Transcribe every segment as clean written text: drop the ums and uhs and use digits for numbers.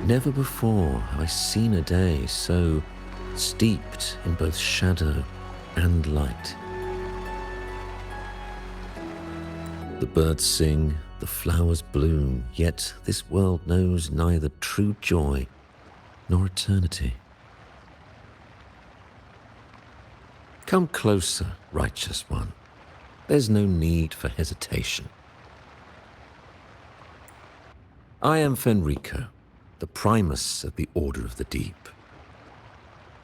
Never before have I seen a day so steeped in both shadow and light. The birds sing, the flowers bloom, yet this world knows neither true joy nor eternity. Come closer, righteous one. There's no need for hesitation. I am Fenrico, the Primus of the Order of the Deep.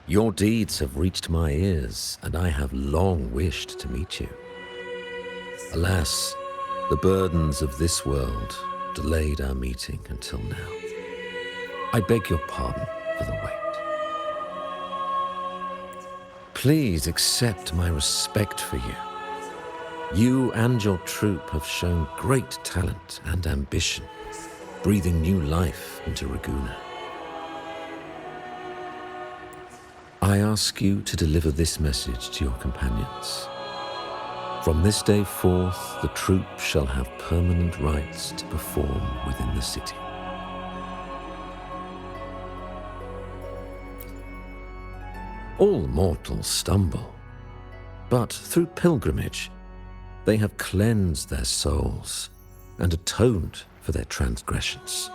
Your deeds have reached my ears, and I have long wished to meet you. Alas, the burdens of this world delayed our meeting until now. I beg your pardon for the wait. Please accept my respect for you. You and your troop have shown great talent and ambition, breathing new life into Ragusa. I ask you to deliver this message to your companions. From this day forth, the troop shall have permanent rights to perform within the city. All mortals stumble, but through pilgrimage, they have cleansed their souls and atoned for their transgressions.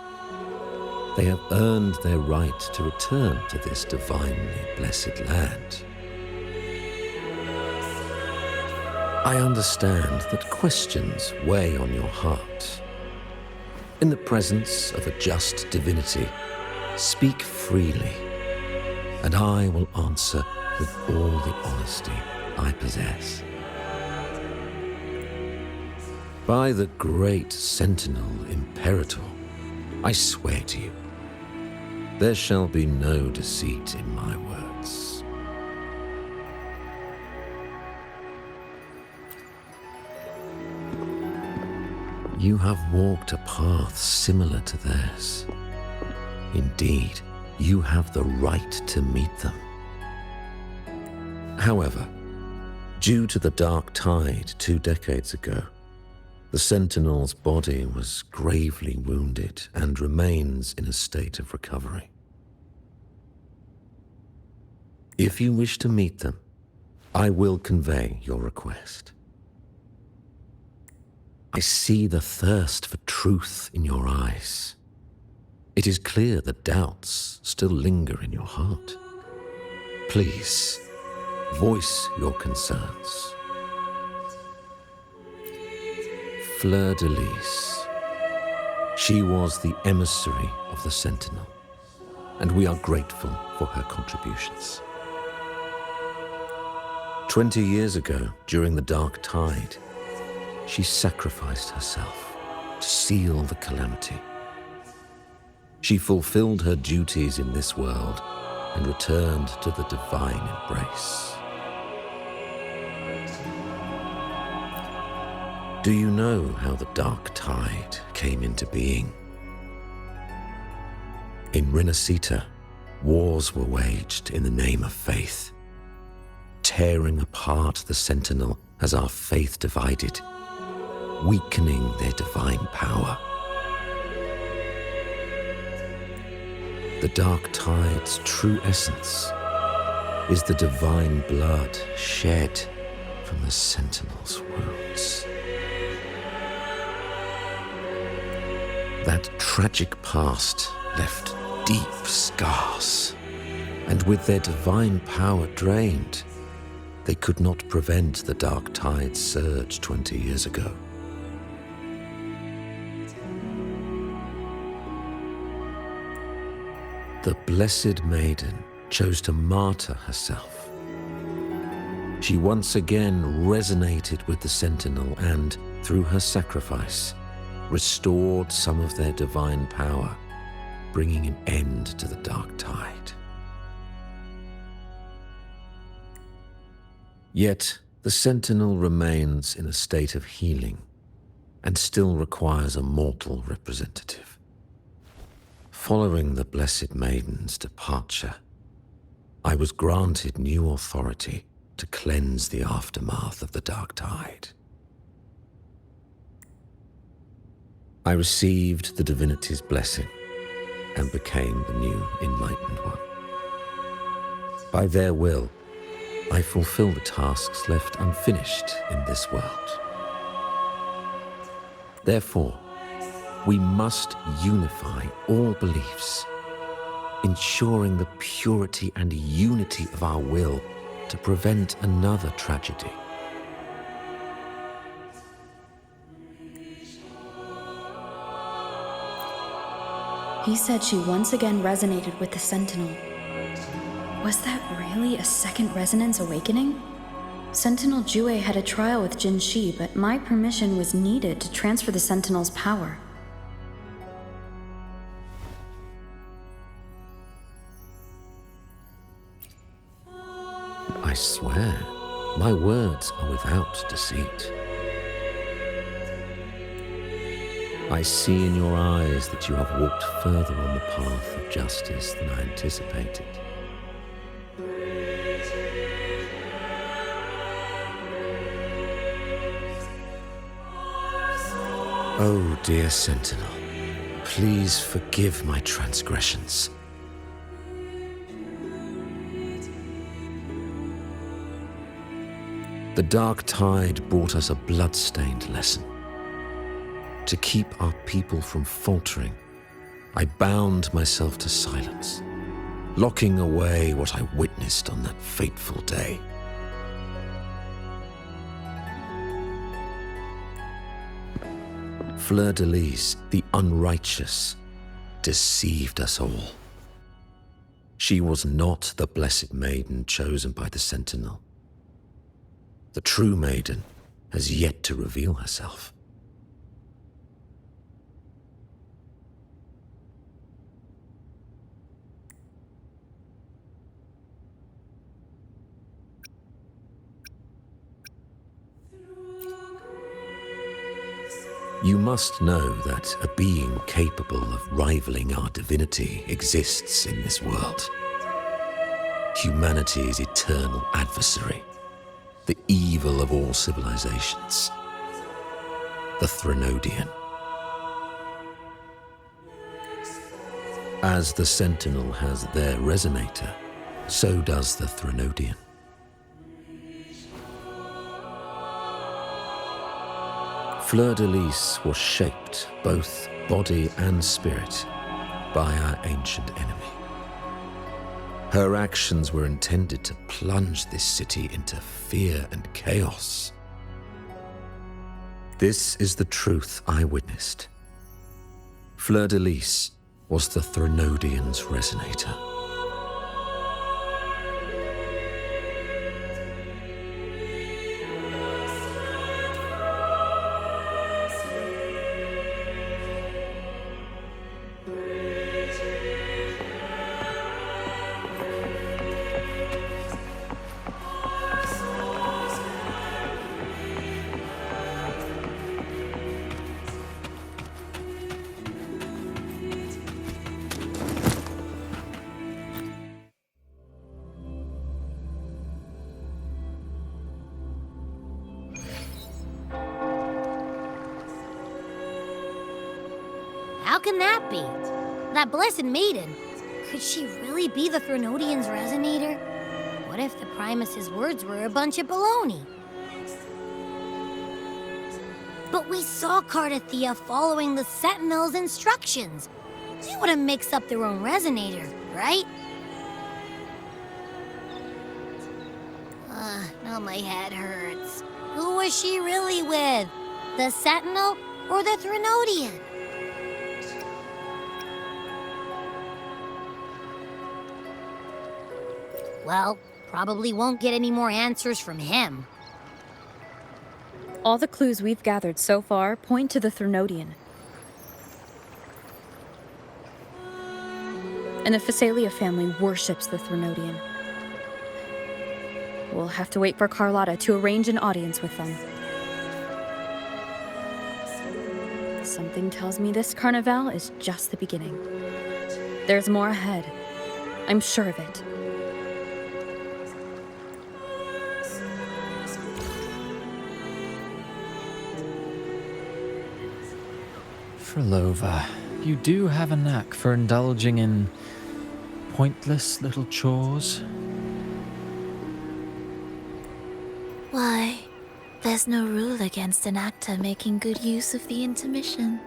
They have earned their right to return to this divinely blessed land. I understand that questions weigh on your heart. In the presence of a just divinity, speak freely, and I will answer with all the honesty I possess. By the great Sentinel Imperator, I swear to you, there shall be no deceit in my words. You have walked a path similar to theirs. Indeed, you have the right to meet them. However, due to the dark tide 2 decades ago, the Sentinel's body was gravely wounded and remains in a state of recovery. If you wish to meet them, I will convey your request. I see the thirst for truth in your eyes. It is clear that doubts still linger in your heart. Please, voice your concerns. Fleur-de-Lis. She was the emissary of the Sentinel, and we are grateful for her contributions. 20 years ago, during the Dark Tide, she sacrificed herself to seal the calamity. She fulfilled her duties in this world and returned to the divine embrace. Do you know how the Dark Tide came into being? In Rinascita, wars were waged in the name of faith, tearing apart the Sentinel as our faith divided, weakening their divine power. The Dark Tide's true essence is the divine blood shed from the Sentinel's wounds. That tragic past left deep scars, and with their divine power drained, they could not prevent the Dark Tide's surge 20 years ago. The Blessed Maiden chose to martyr herself. She once again resonated with the Sentinel and, through her sacrifice, restored some of their divine power, bringing an end to the Dark Tide. Yet, the Sentinel remains in a state of healing and still requires a mortal representative. Following the Blessed Maiden's departure, I was granted new authority to cleanse the aftermath of the Dark Tide. I received the divinity's blessing and became the new Enlightened One. By their will, I fulfill the tasks left unfinished in this world. Therefore, we must unify all beliefs, ensuring the purity and unity of our will to prevent another tragedy. He said she once again resonated with the Sentinel. Was that really a second resonance awakening? Sentinel Jue had a trial with Jin Shi, but my permission was needed to transfer the Sentinel's power. I swear, my words are without deceit. I see in your eyes that you have walked further on the path of justice than I anticipated. Oh, dear Sentinel, please forgive my transgressions. The dark tide brought us a blood-stained lesson. To keep our people from faltering, I bound myself to silence, locking away what I witnessed on that fateful day. Fleur-de-Lis, the unrighteous, deceived us all. She was not the blessed maiden chosen by the Sentinel. The true maiden has yet to reveal herself. You must know that a being capable of rivaling our divinity exists in this world. Humanity's eternal adversary, the evil of all civilizations, the Threnodian. As the Sentinel has their resonator, so does the Threnodian. Fleur-de-Lis was shaped, both body and spirit, by our ancient enemy. Her actions were intended to plunge this city into fear and chaos. This is the truth I witnessed. Fleur-de-Lis was the Threnodian's resonator. How can that be? That blessed maiden, could she really be the Threnodian's resonator? What if the Primus's words were a bunch of baloney? But we saw Cardathea following the Sentinel's instructions. They wouldn't mix up their own resonator, right? Now my head hurts. Who was she really with? The Sentinel or the Threnodian? Well, probably won't get any more answers from him. All the clues we've gathered so far point to the Threnodian. And the Phasalia family worships the Threnodian. We'll have to wait for Carlotta to arrange an audience with them. Something tells me this carnival is just the beginning. There's more ahead. I'm sure of it. Frolova, you do have a knack for indulging in pointless little chores. Why, there's no rule against an actor making good use of the intermission.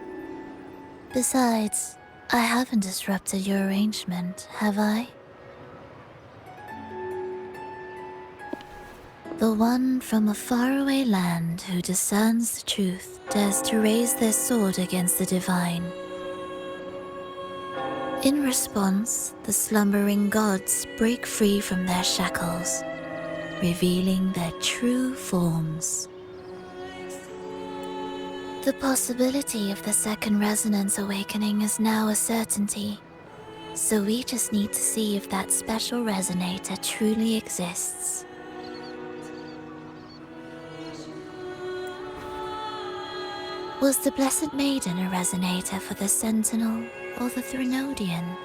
Besides, I haven't disrupted your arrangement, have I? The one from a faraway land who discerns the truth dares to raise their sword against the divine. In response, the slumbering gods break free from their shackles, revealing their true forms. The possibility of the second resonance awakening is now a certainty, so we just need to see if that special resonator truly exists. Was the Blessed Maiden a resonator for the Sentinel or the Threnodian?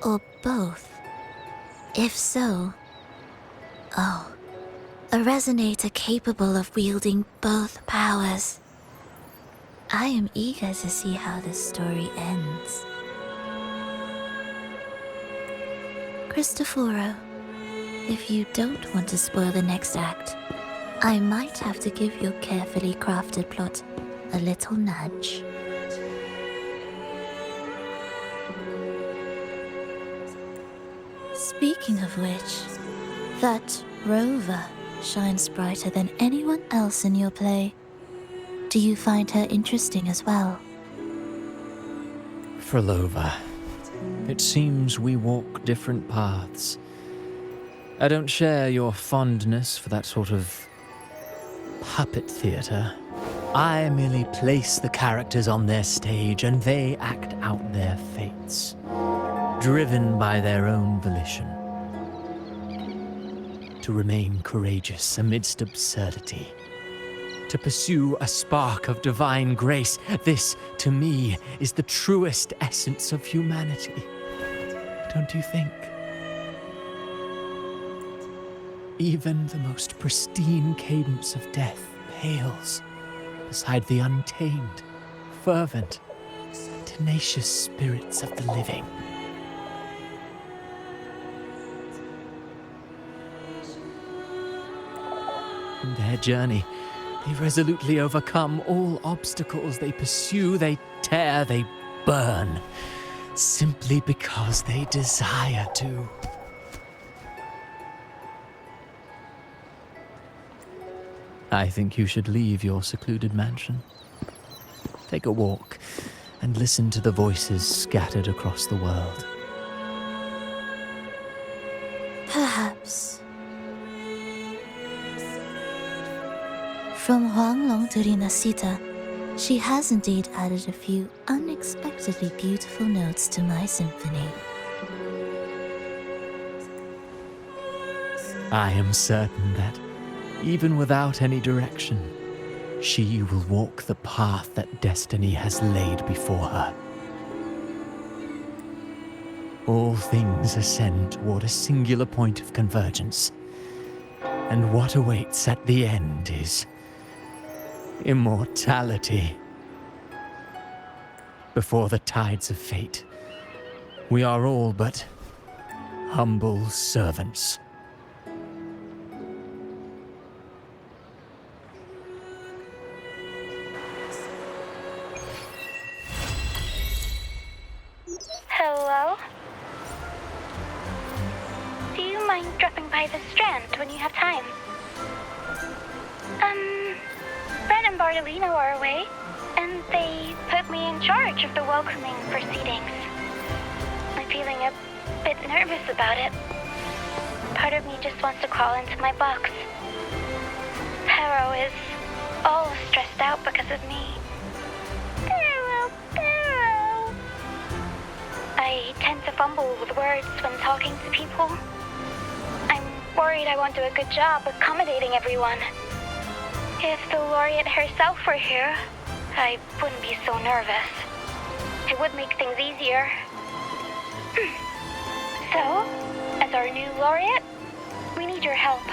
Or both? If so, oh, a resonator capable of wielding both powers. I am eager to see how this story ends. Cristoforo, if you don't want to spoil the next act, I might have to give your carefully crafted plot a little nudge. Speaking of which, that rover shines brighter than anyone else in your play. Do you find her interesting as well? Frolova, it seems we walk different paths. I don't share your fondness for that sort of puppet theatre. I merely place the characters on their stage and they act out their fates, driven by their own volition. To remain courageous amidst absurdity. To pursue a spark of divine grace. This, to me, is the truest essence of humanity. Don't you think? Even the most pristine cadence of death pales beside the untamed, fervent, tenacious spirits of the living. In their journey, they resolutely overcome all obstacles. They pursue, they tear, they burn, simply because they desire to. I think you should leave your secluded mansion. Take a walk and listen to the voices scattered across the world. Perhaps. From Huanglong to Rinasita, she has indeed added a few unexpectedly beautiful notes to my symphony. I am certain that, even without any direction, she will walk the path that destiny has laid before her. All things ascend toward a singular point of convergence, and what awaits at the end is immortality. Before the tides of fate, we are all but humble servants. Hello? Do you mind dropping by the Strand when you have time? Brent and Bartolino are away, and they put me in charge of the welcoming proceedings. I'm feeling a bit nervous about it. Part of me just wants to crawl into my box. Pero is all stressed out because of me. Pero. I tend to fumble with words when talking to people. I'm worried I won't do a good job accommodating everyone. If the laureate herself were here, I wouldn't be so nervous. It would make things easier. So, as our new laureate, we need your help.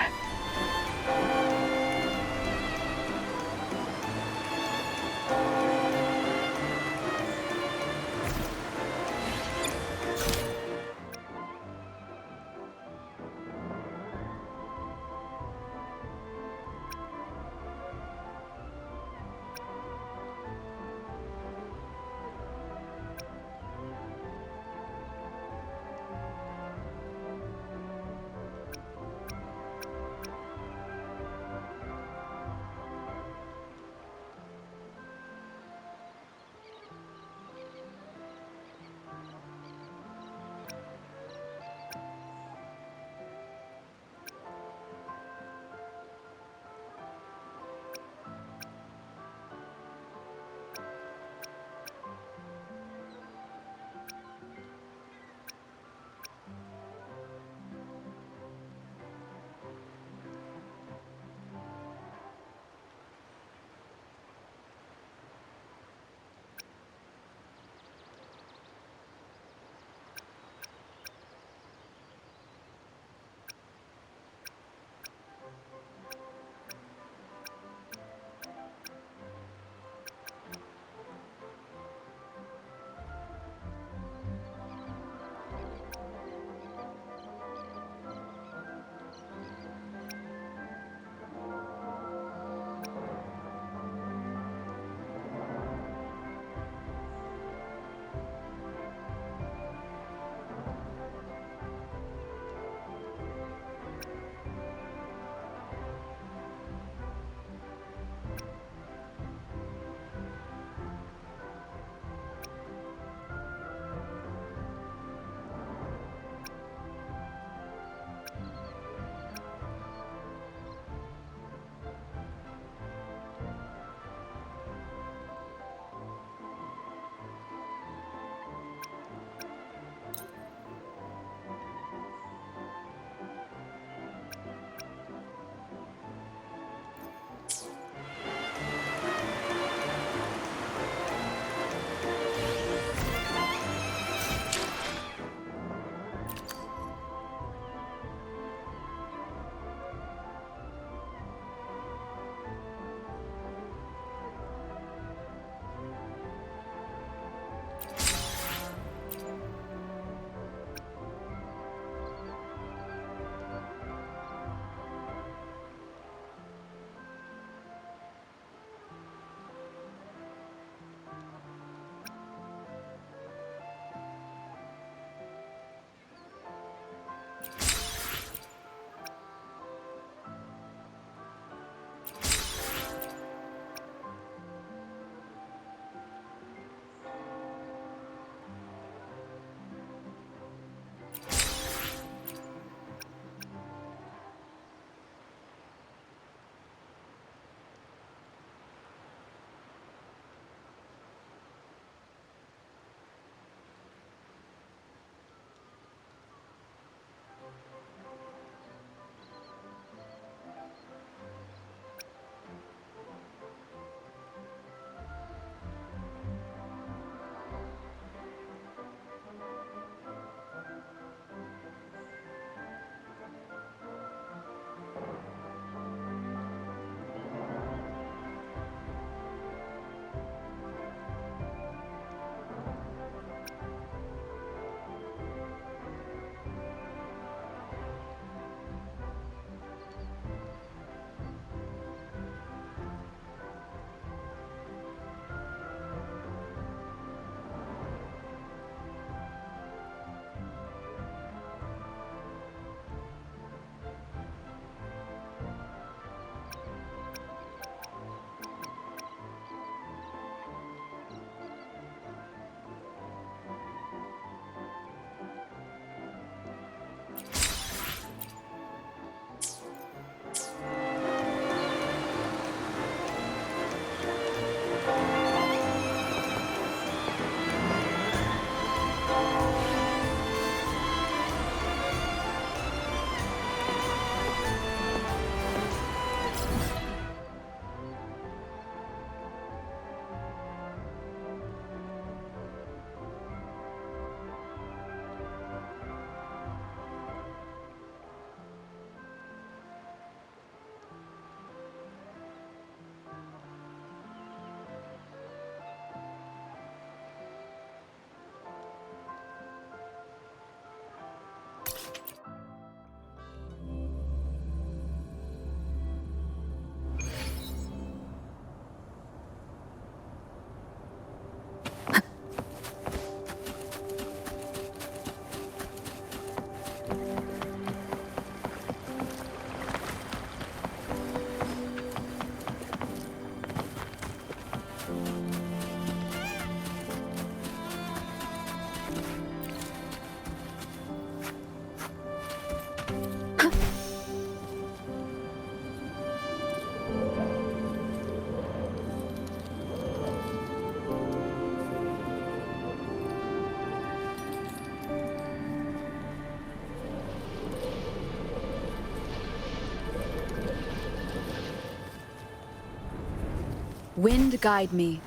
Wind guide me.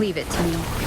Leave it to me.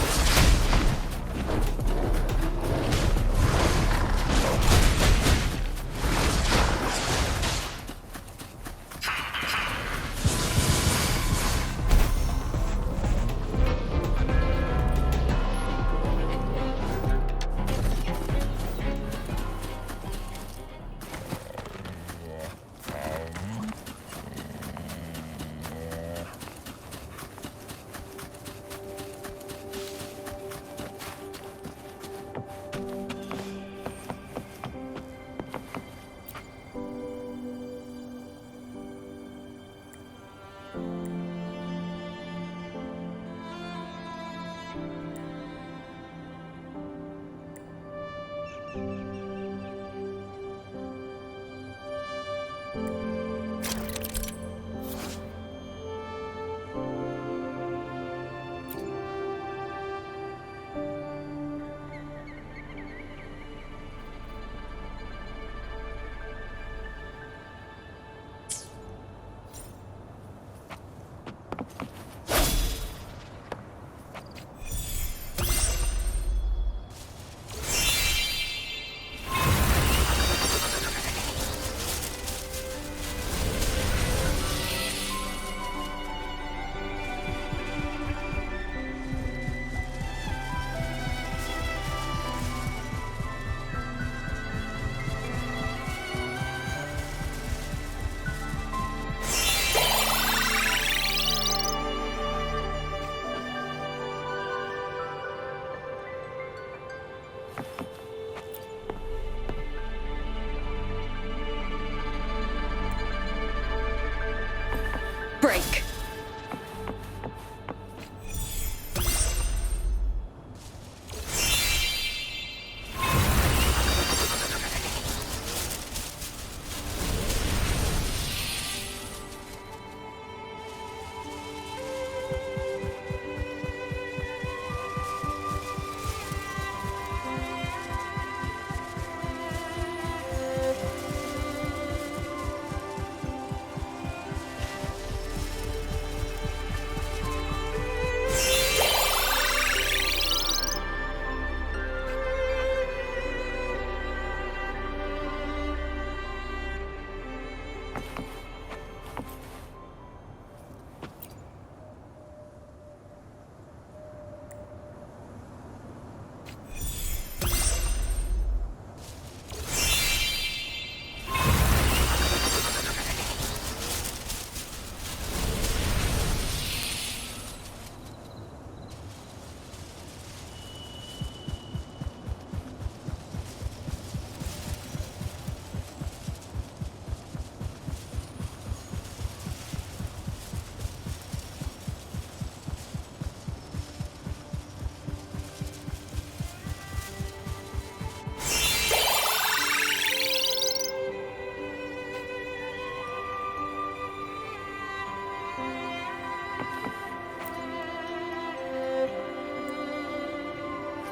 break.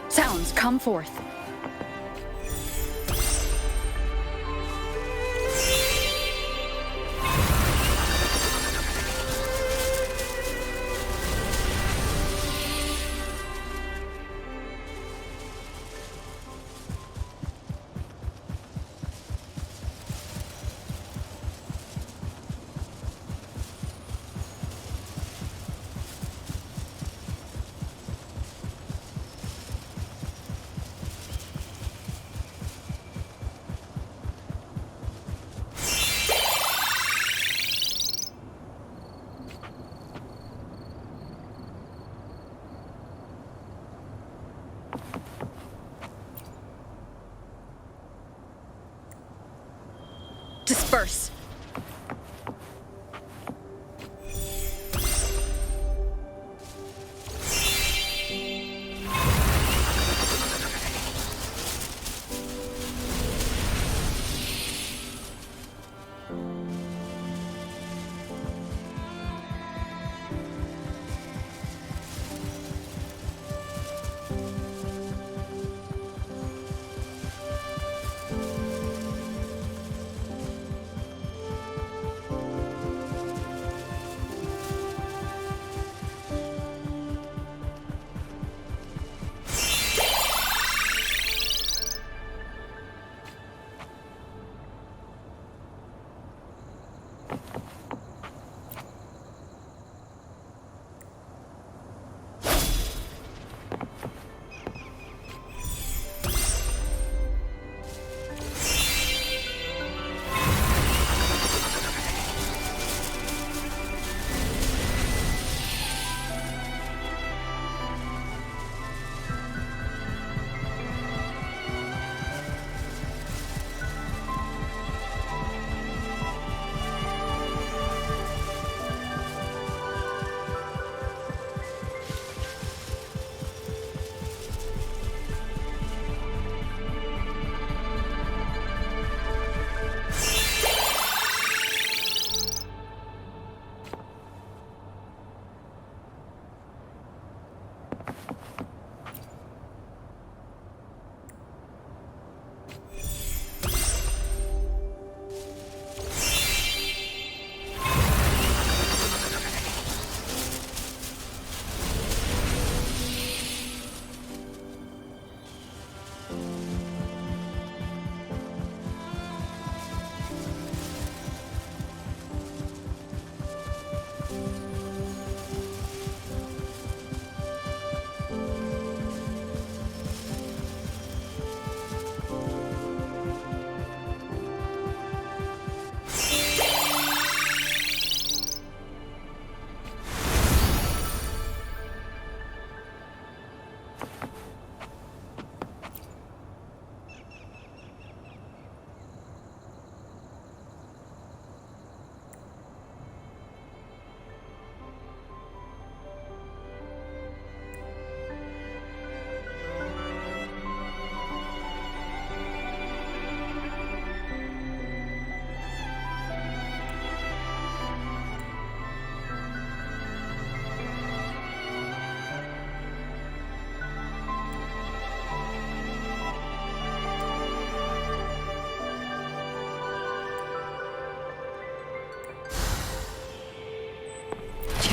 Sounds, come forth. Disperse.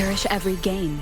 cherish every gain.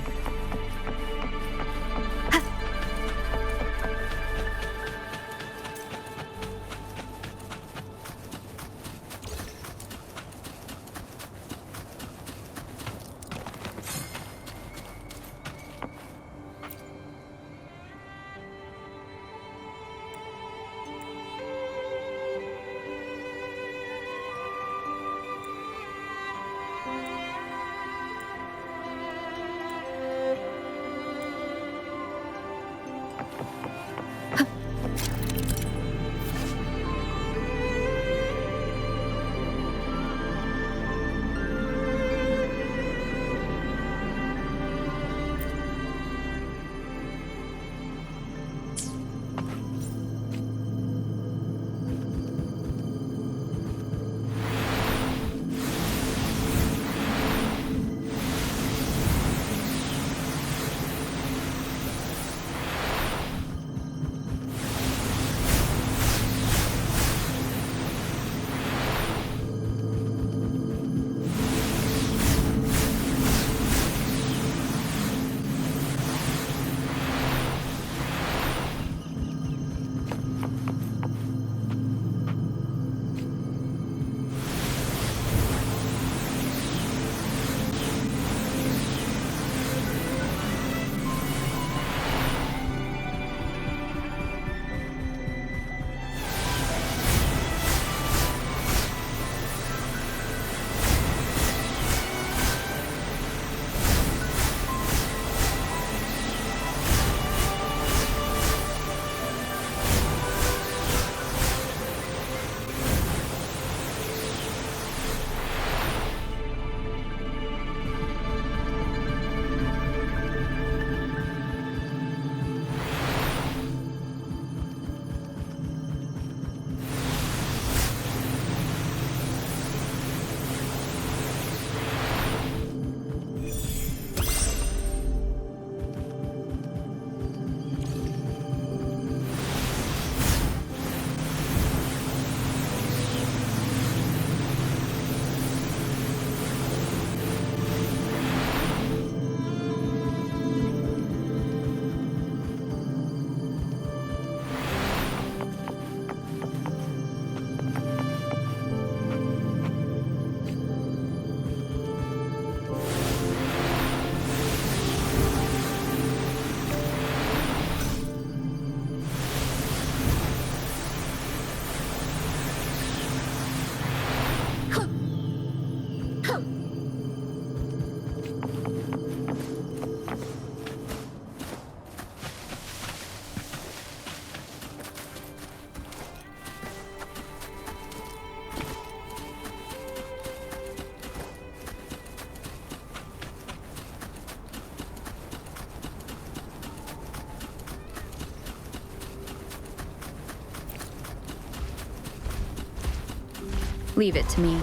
Leave it to me.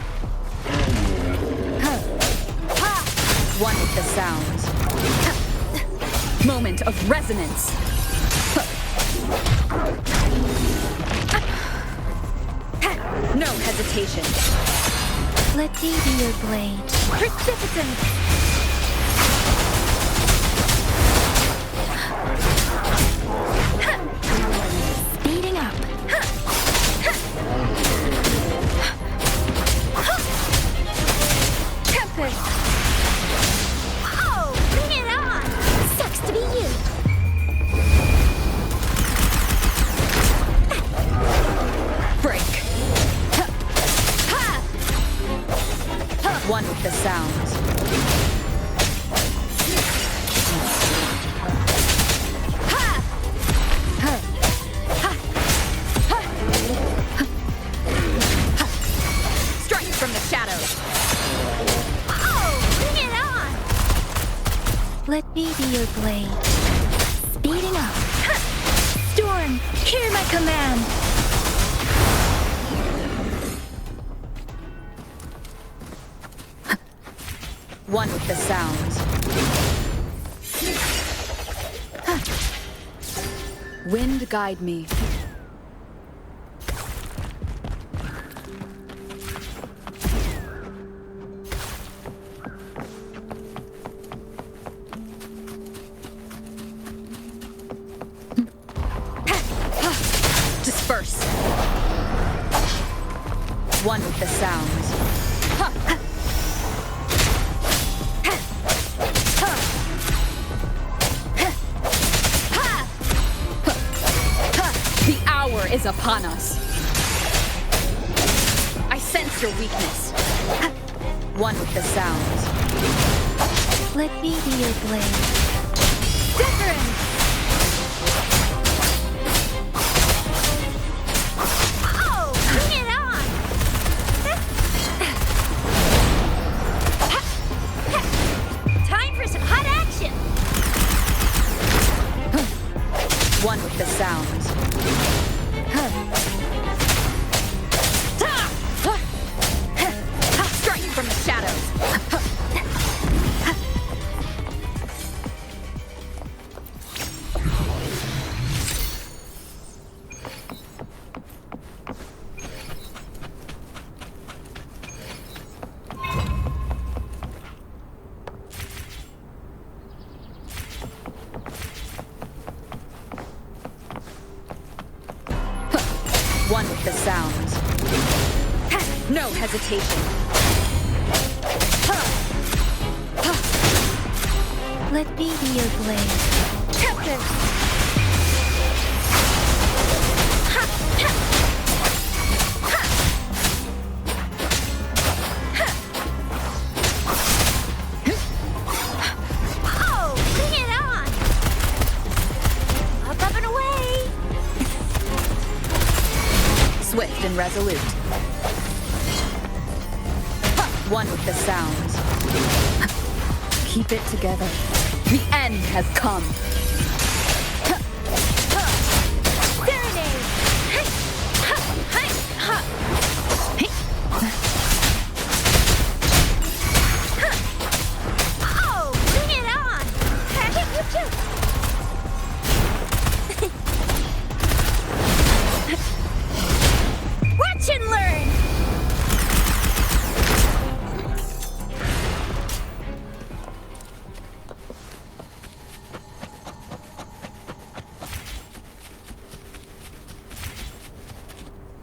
One with the sound. Moment of resonance. No hesitation. Let me be your blade. Precipitant! Speeding up. Tempest! Oh, bring it on! Sucks to be you. Break. One with the sound. Strike from the shadows. Oh, bring it on! Let me be your blade. Speeding up. Storm, hear my command. One with the sound. Wind guide me. One with the sounds. The hour is upon us. I sense your weakness. One with the sounds. Let me be your blade. Wuthering! Oh, bring it on! Time for some hot action! One with the sounds. Strike from the shadows. One with the sounds. No hesitation. Let me be your blade. Captive! Oh, bring it on! Up and away! Swift and resolute. One with the sounds. Keep it together. The end has come. Serenade! Oh, bring it on! Watch and learn!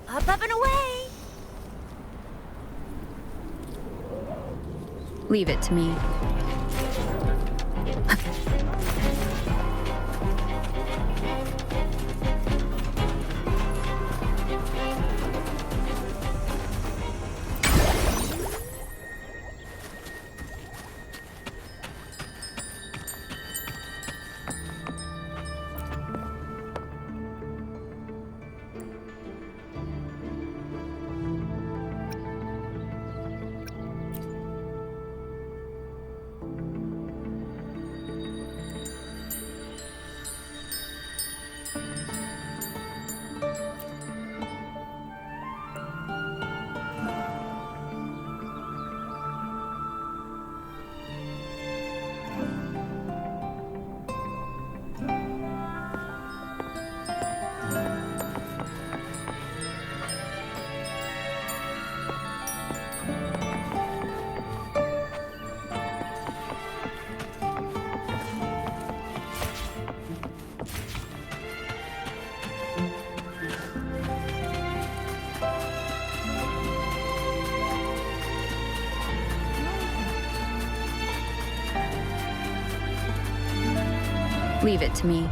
Up and away! Leave it to me. Leave it to me.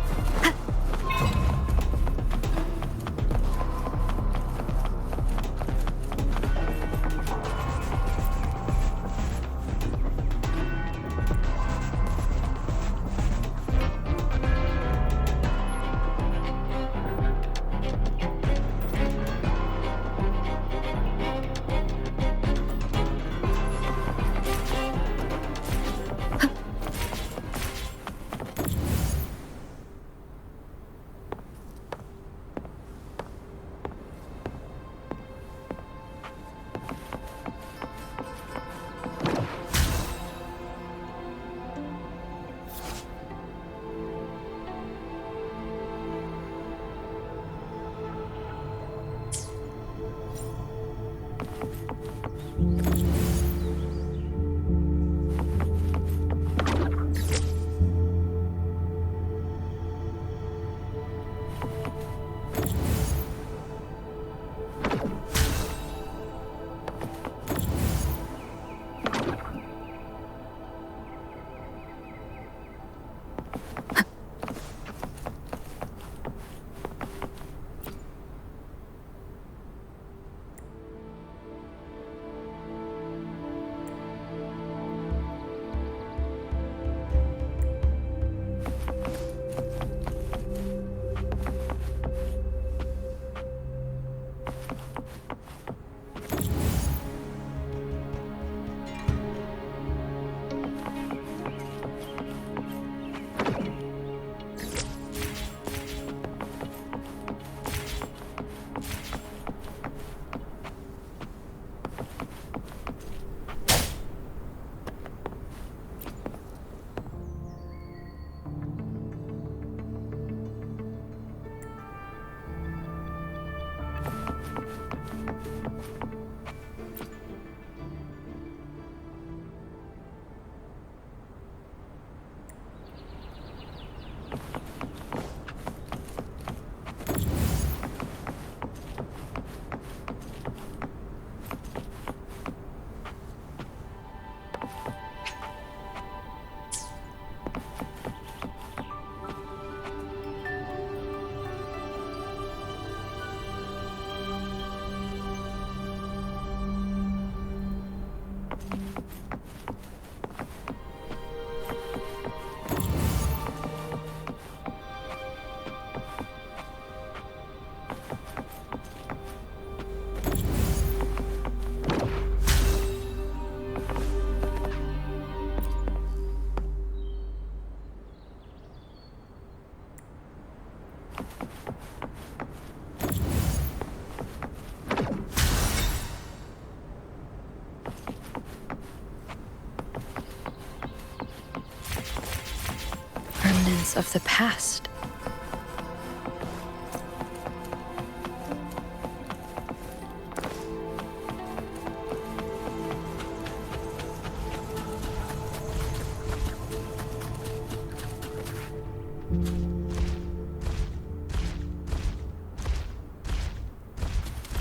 Remnants of the past.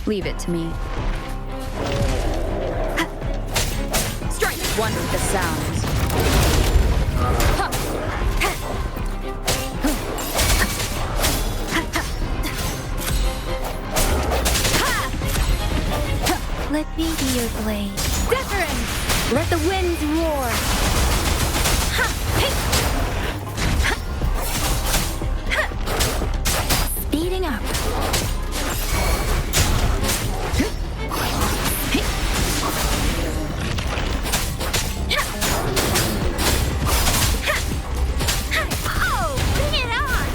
Leave it to me. Strike one with the sounds. Let me be your blade. Wuthering! Let the winds roar! Speeding up. Oh, bring it on!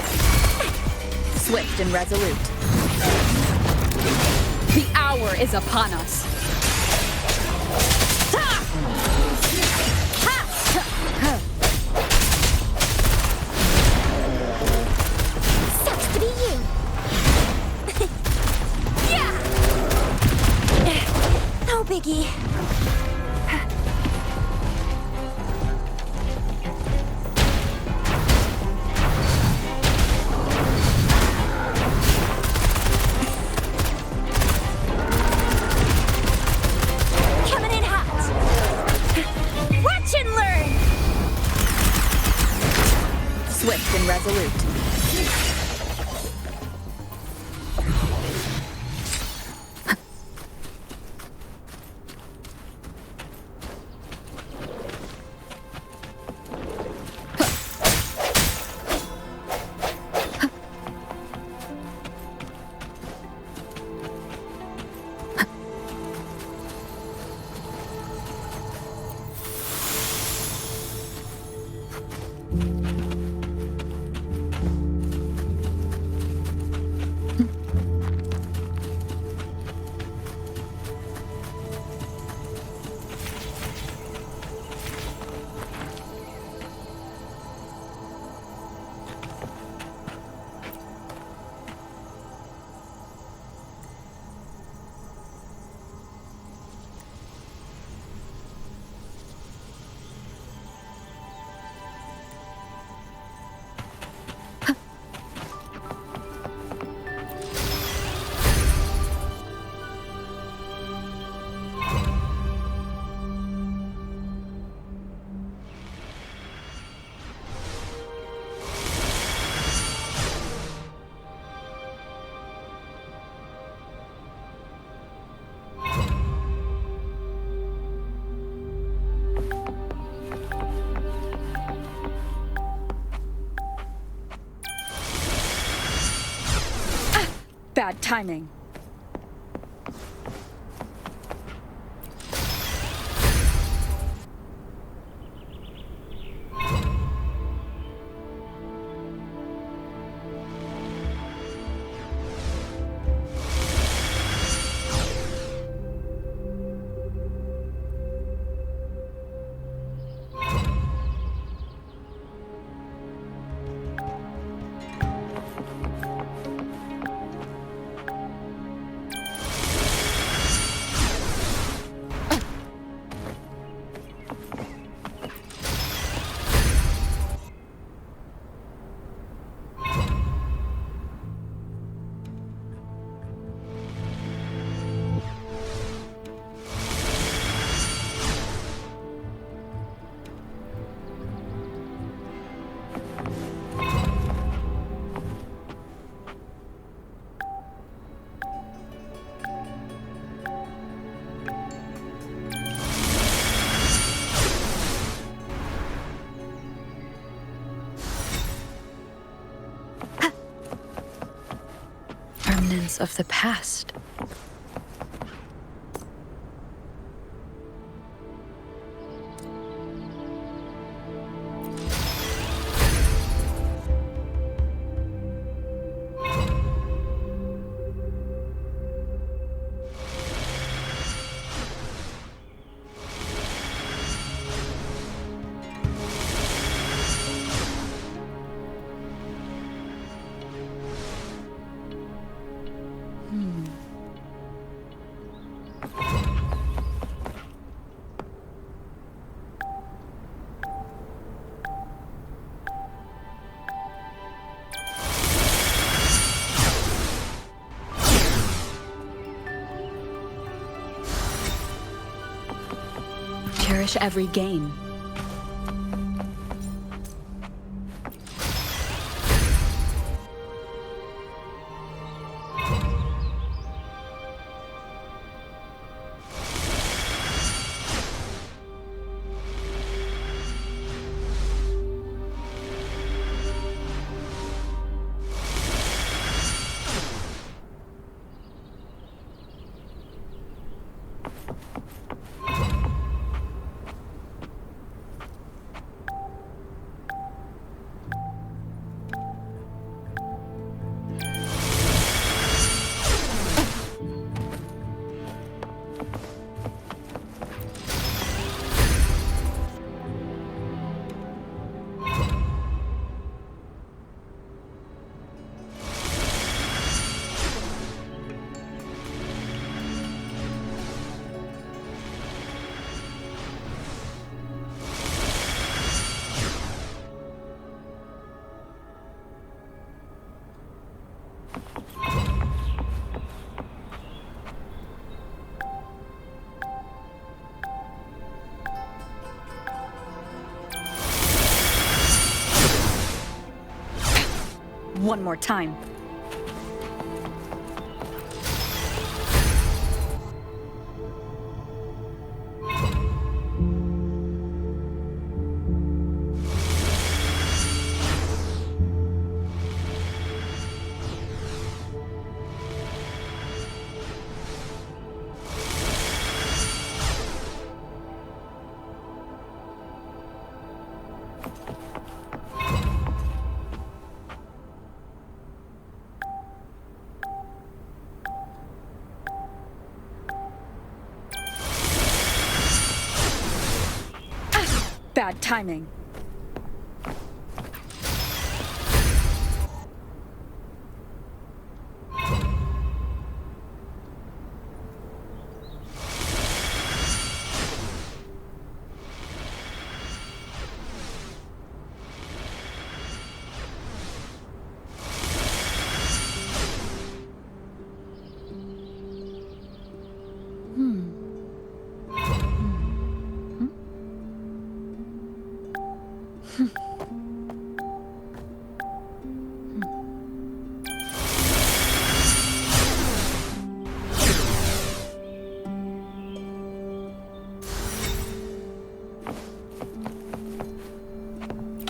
Swift and resolute. The hour is upon us. Sucks to be you. Yeah. No biggie. Coming in hot. Watch and learn. Swift and resolute. Bad timing. echoes of the past. Cherish every gain. One more time. Bad timing.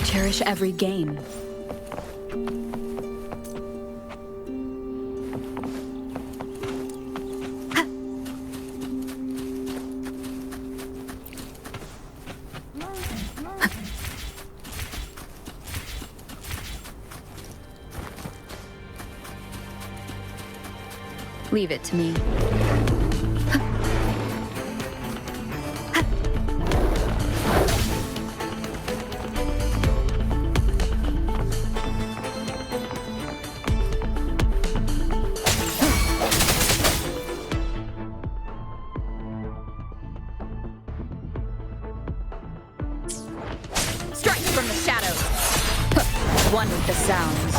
Cherish every gain. Leave it to me. Strike from the shadows. One with the sounds.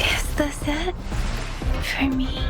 Is this it? For me?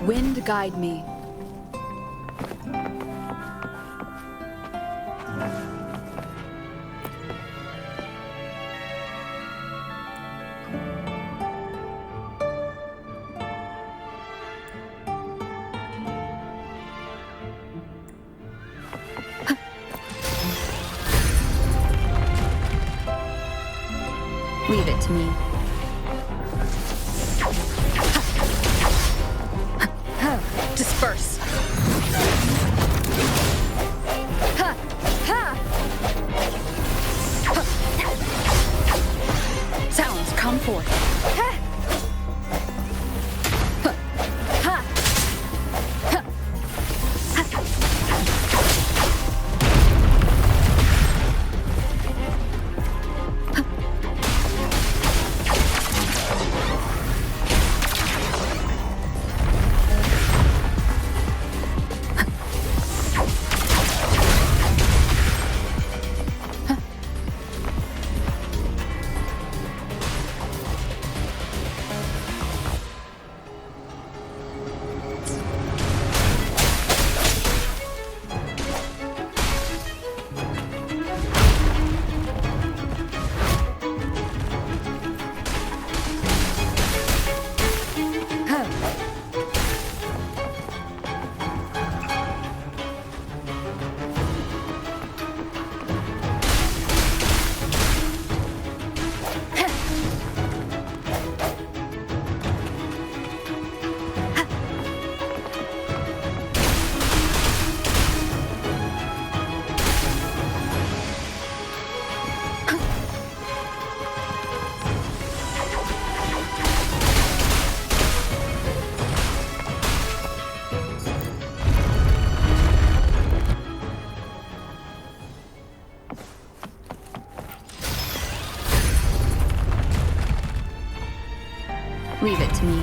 Wind guide me. Leave it to me. Disperse. Sounds come forth. Leave it to me.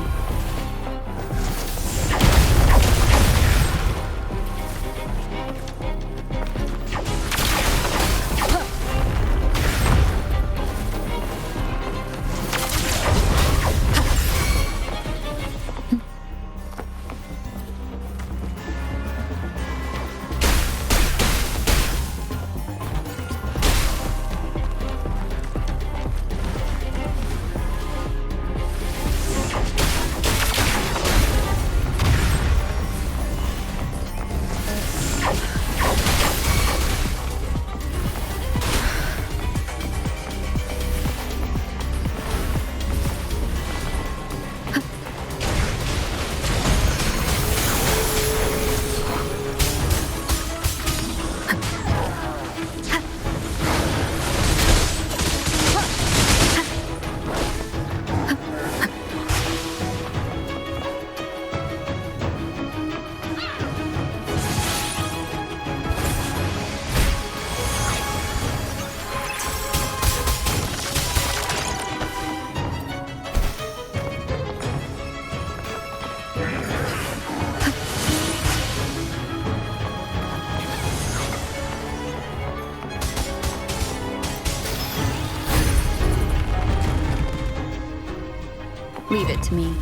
Leave it to me.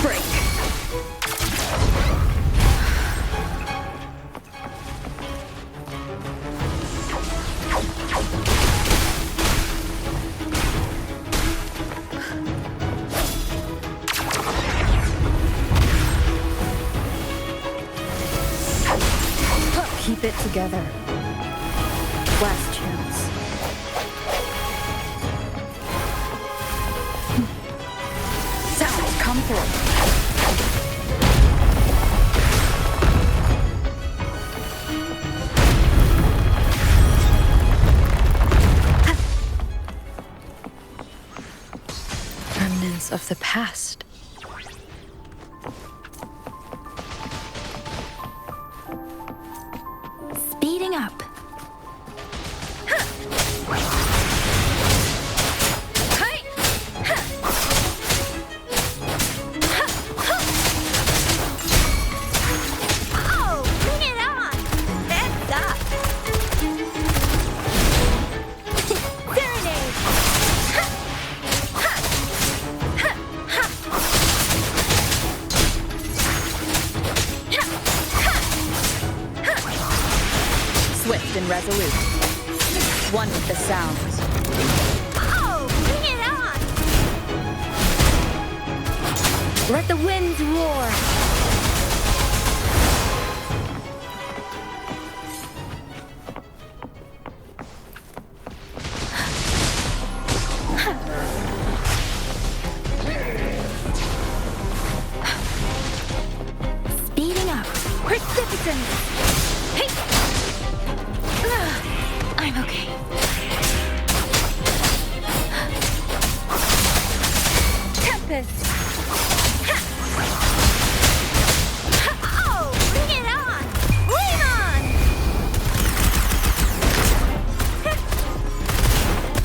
Break. Keep it together. Last chance. Sounds come forth. Remnants of the past. Speeding up. resolute. One with the sounds. Oh, bring it on! Let the winds roar. Speeding up. Precipitance. Hey. I'm okay. Tempest. Oh, bring it on! Lean on!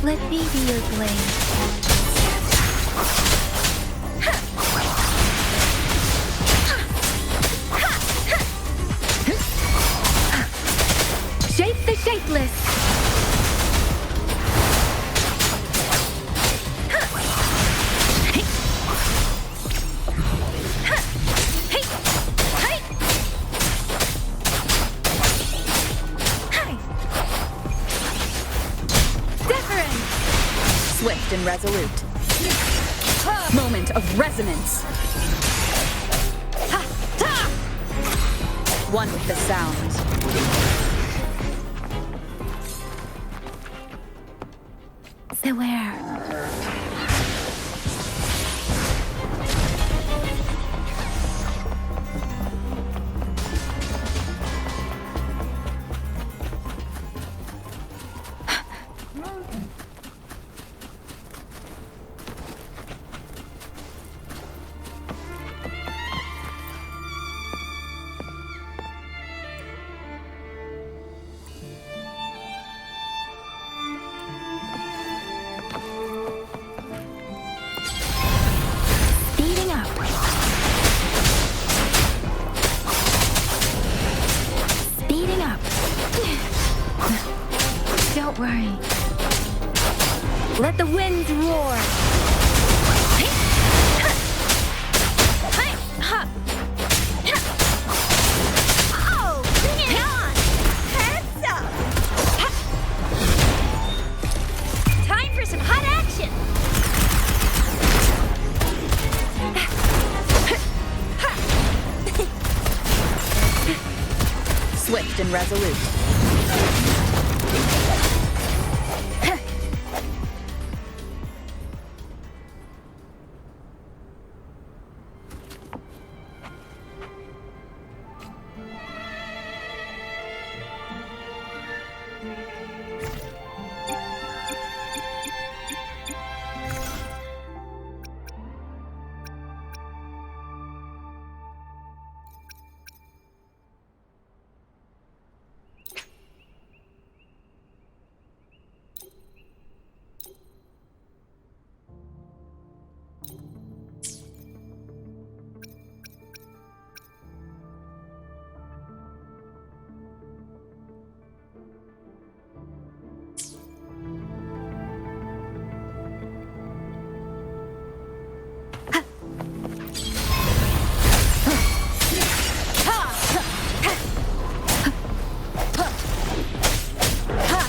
Let me be your blade. Shape the shapeless. Swift and resolute. Moment of resonance. One with the sounds. So where? Speeding up. Speeding up. Don't worry. Let the winds roar. Oh, bring it on! Heads up! Time for some hot action! Swift and resolute.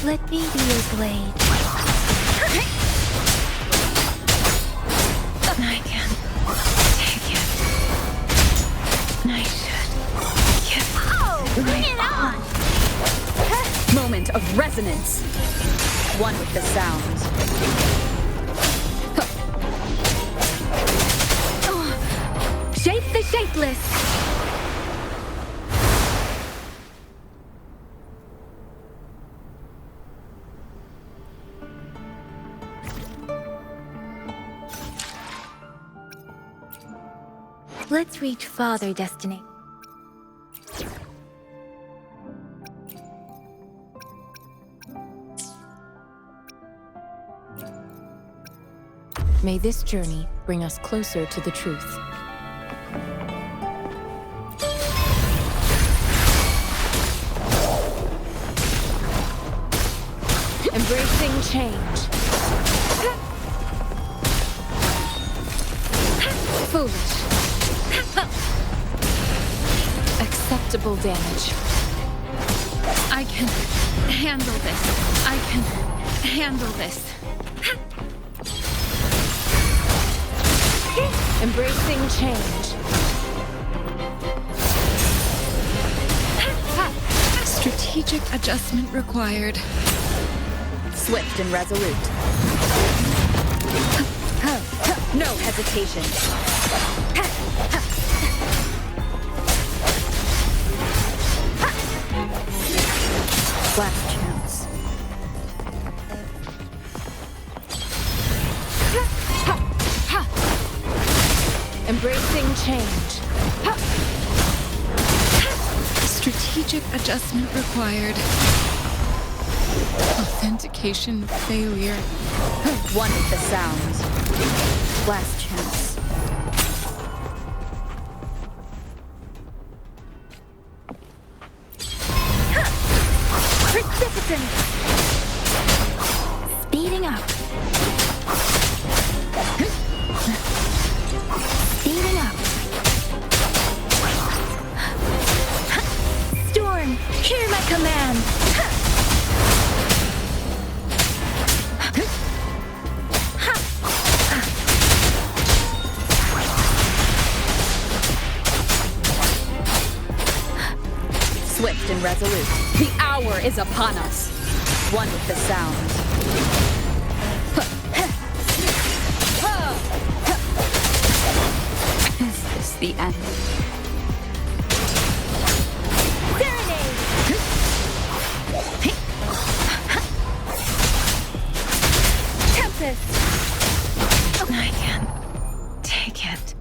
Let me be your blade. I can take it. I should. Oh, bring it on! Moment of resonance. One with the sounds. Shape the shapeless. Let's reach Father Destiny. May this journey bring us closer to the truth. Embracing change. Foolish. Acceptable damage. I I can handle this. I can handle this. Embracing change. Strategic adjustment required. Swift and resolute. No hesitation. Last chance. Embracing change. Strategic adjustment required. Authentication failure. One with the sound. Last chance. Precipitant! Speeding up. Speeding up. Storm, hear my command. Swift and resolute. The hour is upon us. One with the sound. Is this the end? Serenade! Tempest! I can't take it.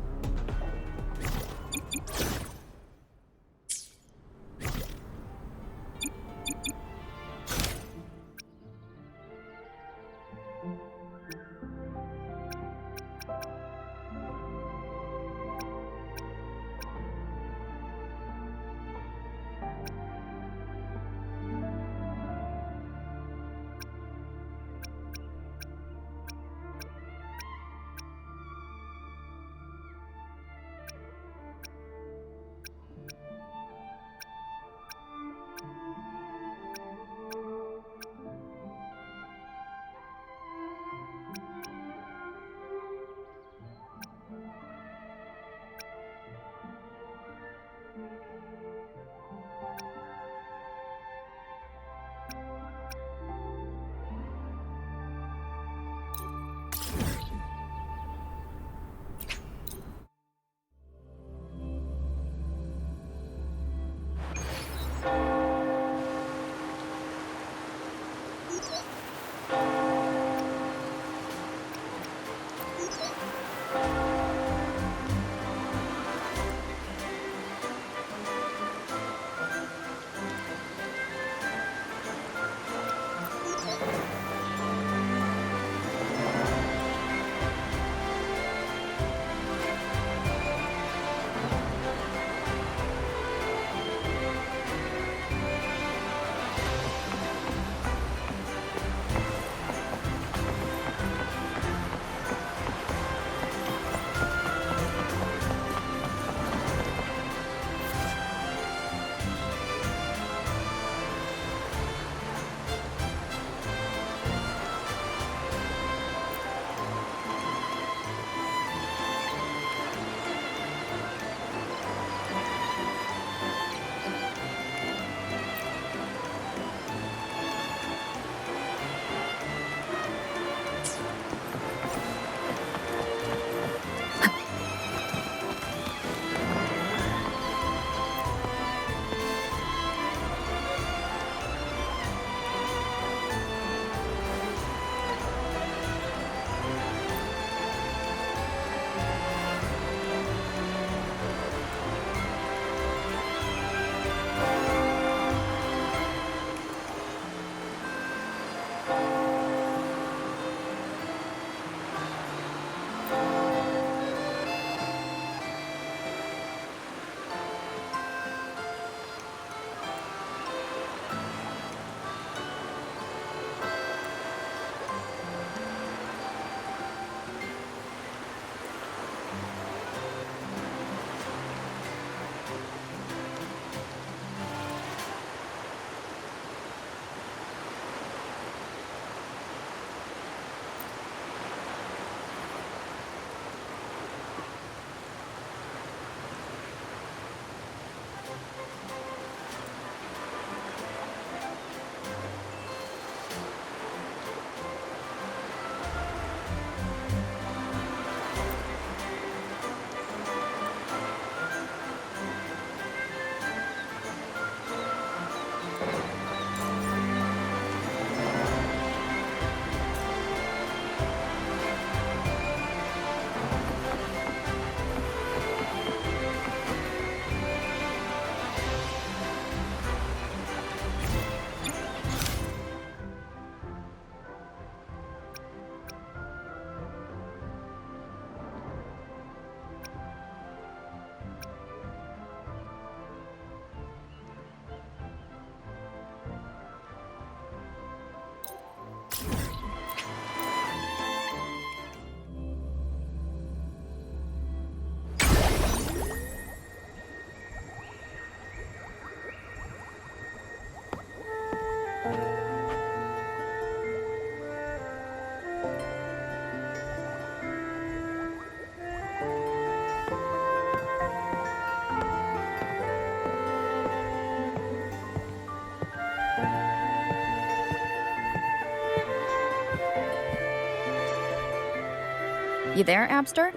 You there, Abster?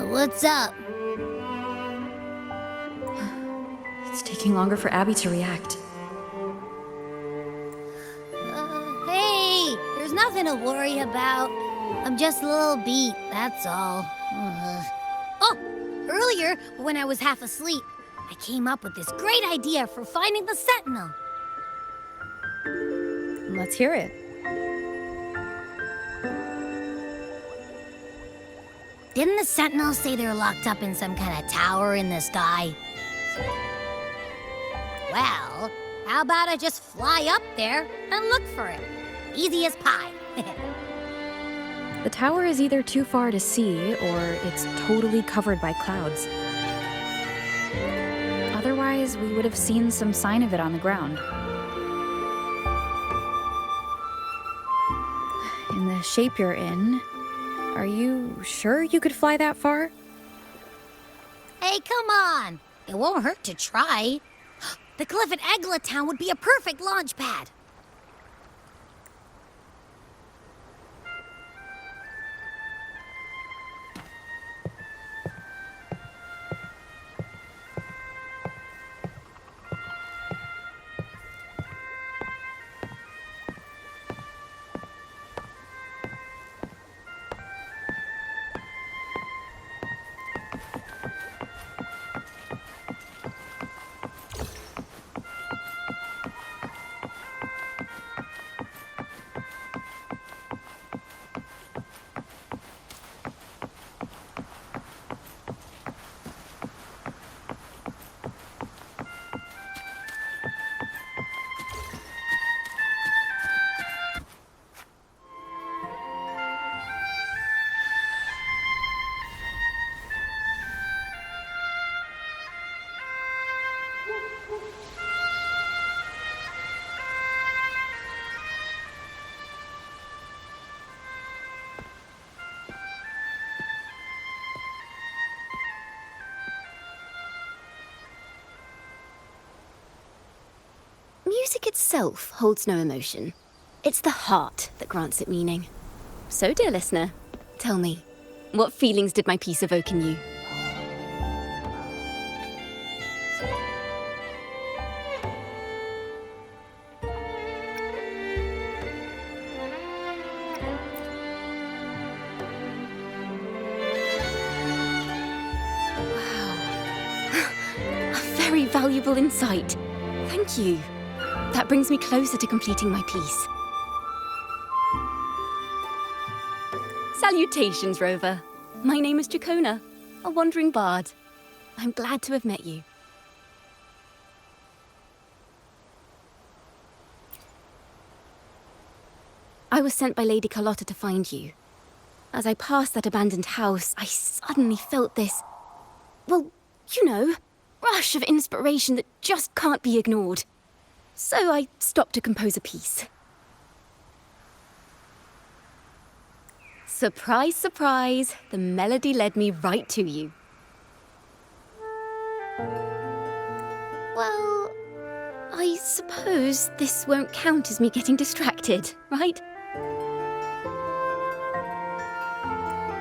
What's up? It's taking longer for Abby to react. Hey, there's nothing to worry about. I'm just a little beat, that's all. Oh, earlier, when I was half asleep, I came up with this great idea for finding the Sentinel. Let's hear it. Didn't the Sentinel say they're locked up in some kind of tower in the sky? Well, how about I just fly up there and look for it? Easy as pie. The tower is either too far to see, or it's totally covered by clouds. Otherwise, we would have seen some sign of it on the ground. In the shape you're in, are you sure you could fly that far? Hey, come on! It won't hurt to try. The cliff at Egla Town would be a perfect launch pad. Music itself holds no emotion. It's the heart that grants it meaning. So, dear listener, tell me, what feelings did my piece evoke in you? Wow. A very valuable insight. Thank you. That brings me closer to completing my piece. Salutations, Rover. My name is Jacona, a wandering bard. I'm glad to have met you. I was sent by Lady Carlotta to find you. As I passed that abandoned house, I suddenly felt this, well, you know, rush of inspiration that just can't be ignored. So I stopped to compose a piece. Surprise, surprise, the melody led me right to you. Well, I suppose this won't count as me getting distracted, right?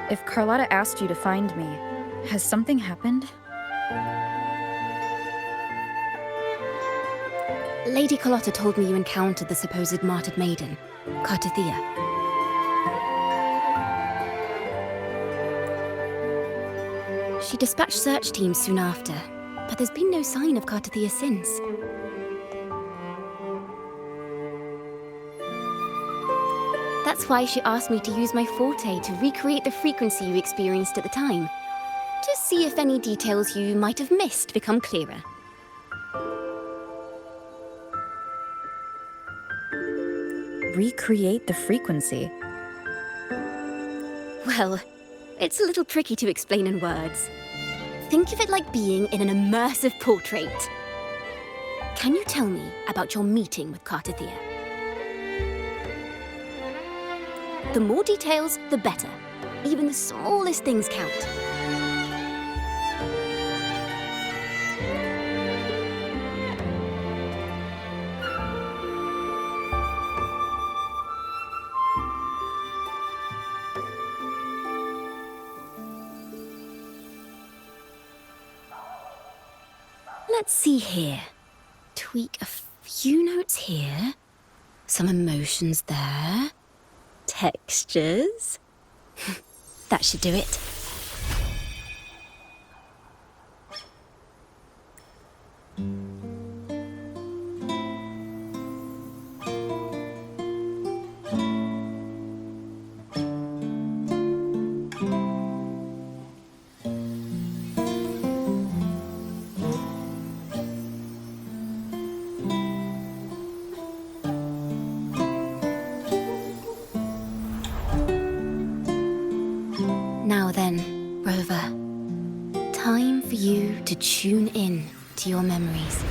If Carlotta asked you to find me, has something happened? Lady Carlotta told me you encountered the supposed martyred maiden, Cartathea. She dispatched search teams soon after, but there's been no sign of Cartathea since. That's why she asked me to use my forte to recreate the frequency you experienced at the time, to see if any details you might have missed become clearer. Recreate the frequency? Well, it's a little tricky to explain in words. Think of it like being in an immersive portrait. Can you tell me about your meeting with Cartathea? The more details, the better. Even the smallest things count. let's see here. Tweak a few notes here. Some emotions there. Textures. That should do it. Now then, Rover. Time for you to tune in to your memories.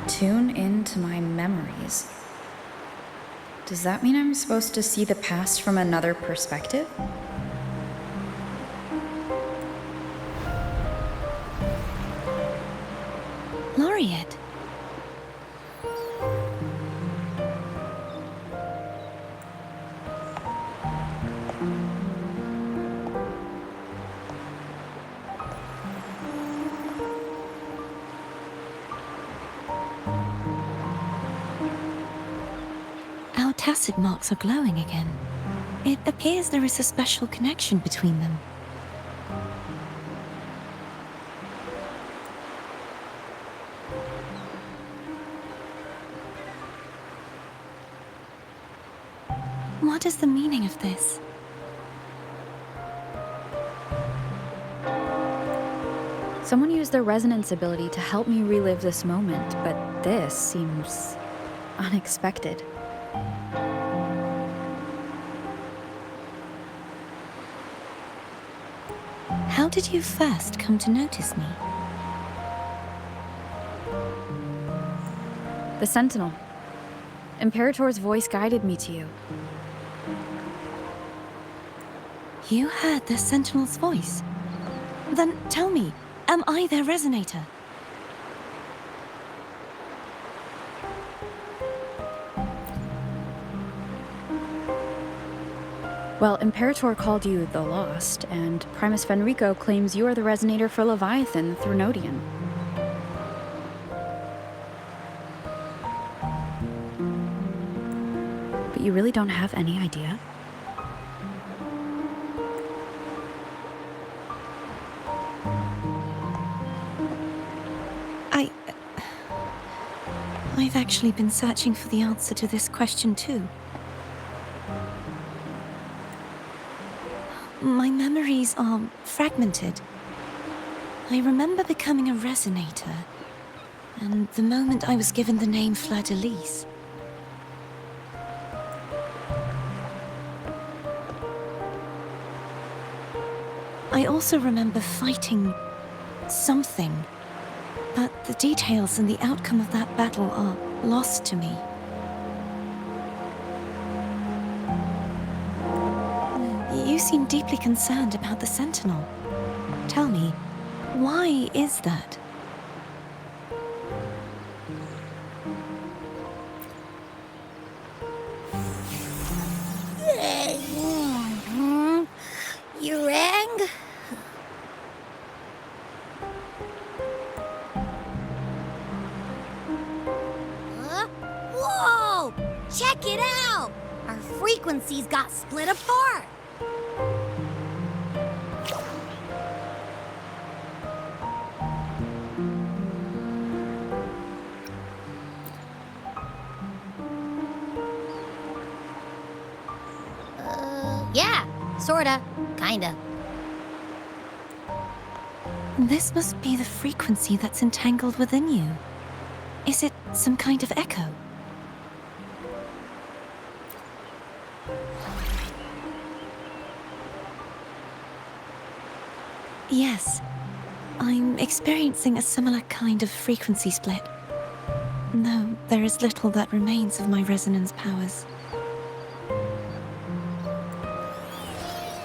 Tune into my memories. Does that mean I'm supposed to see the past from another perspective? Laureate. Our tacit marks are glowing again. It appears there is a special connection between them. What is the meaning of this? Someone used their resonance ability to help me relive this moment, but this seems unexpected. How did you first come to notice me? The Sentinel. Imperator's voice guided me to you. You heard the Sentinel's voice? Then tell me, am I their resonator? Well, Imperator called you the Lost, and Primus Fenrico claims you are the resonator for Leviathan through Nodian. But you really don't have any idea? I've actually been searching for the answer to this question too. My memories are fragmented. I remember becoming a resonator, and the moment I was given the name Fleur-de-Lis. I also remember fighting something, but the details and the outcome of that battle are lost to me. You seem deeply concerned about the Sentinel. Tell me, why is that? You rang? Whoa! Check it out! Our frequencies got split apart. Yeah, sorta, kinda. This must be the frequency that's entangled within you. Is it Some kind of echo? Yes. I'm experiencing a similar kind of frequency split. Though there is little that remains of my resonance powers.